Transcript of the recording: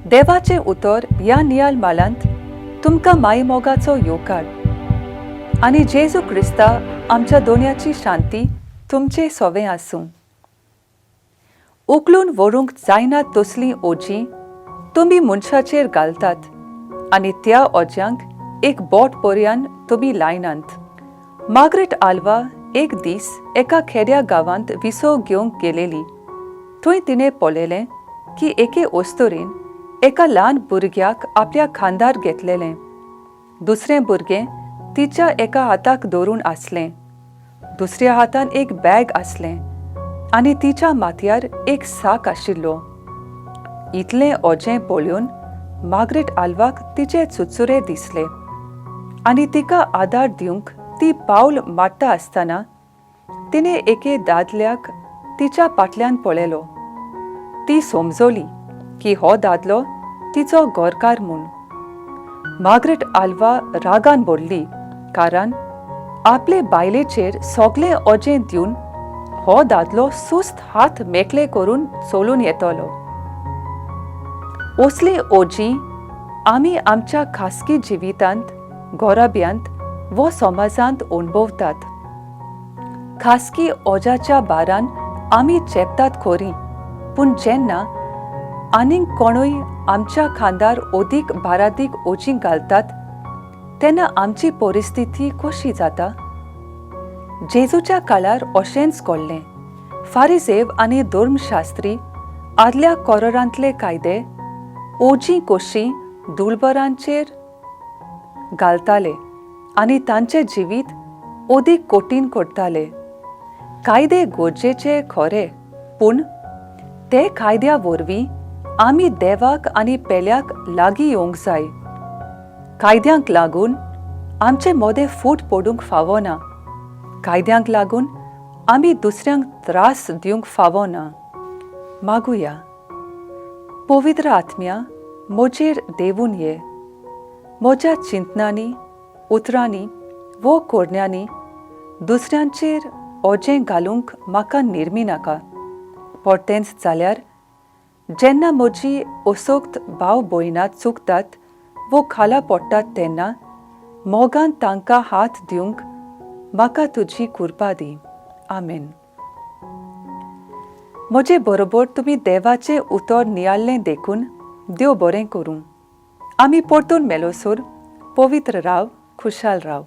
देवाचे उतर ह्या नियाल मालांत तुमकां माई मोगाचो येवकार आनी जेजू क्रिस्ता आमच्या दोन्याची शांती तुमचे सोवे आसूं. उखलून व्हरूंक जायना तसलीं ओजी तुमी मनशाचेर घालतात आनी त्या ओज्यांक एक बोट पर्यान तुमी लायनात. मार्गरेट आल्वा एक दीस एका खेड्या गांवांत विसव घेवंक गेलेली. थंय तिणें पळयलें की एके ओस्तोरेन एका ल्हान भुरग्याक आपल्या खांदार घेतलेलें. दुसरें भुरगें तिच्या एका हाताक धरून आसलें, दुसऱ्या हातान एक बॅग आसलें आनी तिच्या माथ्यार एक साक आशिल्लो. इतलें ओजें पळोवन मार्गरेट आल्वाक तिचे चुचुरे दिसले आनी तिका आदार दिवंक ती पावल मारता आसतना तिणें एके दादल्याक तिच्या फाटल्यान पळयलो. ती समजली की हो दादलो तिचो घरकार म्हूण. मार्गरेट आल्वा रागान भरली कारण आपले बायलेचेर सगळें ओजें दिवन हो दादलो सुस्त हात मेकळे करून चलून येतलो. असली ओजी आमी आमच्या खासगी जिवितांत, घोराब्यांत वो समाजांत अणभवतात. खासगी ओजाच्या बारान आमी चेपतात खरी, पूण जेन्ना आनीक कोणूय आमच्या खांदार ओदीक भारादीक ओजी घालतात तेन्ना आमची परिस्थिती कशी जाता? जेजूच्या काळार अशेंच घडलें. फारिसेव आनी धर्मशास्त्री आदल्या कोरांतले कायदे ओजी कशी दुलबरांचेर घालताले आनी तांचें जिवीत ओदीक कठीण करताले. कायदे गरजेचे खरे, पूण ते कायद्या वरवीं आमी देवाक आनी पेल्याक लागीं येवंक जाय. कायद्यांक लागून आमचे मोदें फूट पडूंक फावना. कायद्यांक लागून आमी दुसऱ्यांक त्रास दिवंक फावना. मागुया. पवित्र आत्म्या, म्हजेर देवून ये. म्हज्या चिंतनांनी, उतरांनी वो कोरण्यांनी दुसऱ्यांचेर ओजें घालूंक म्हाका निर्मी नाका. परतेंच जाल्यार जेन्ना म्हजी असोक्त भाव भयणां चुकतात वो खाला पडटात तेन्ना मोगान तांकां हात दिवंक म्हाका तुजी कृपा दी. आमेन. म्हजे बरोबर तुमी देवाचें उतर नियाल्लें देखून देव बरें करूं. आमी परतून मेलोसोर पवित्र राव, खुशाल राव.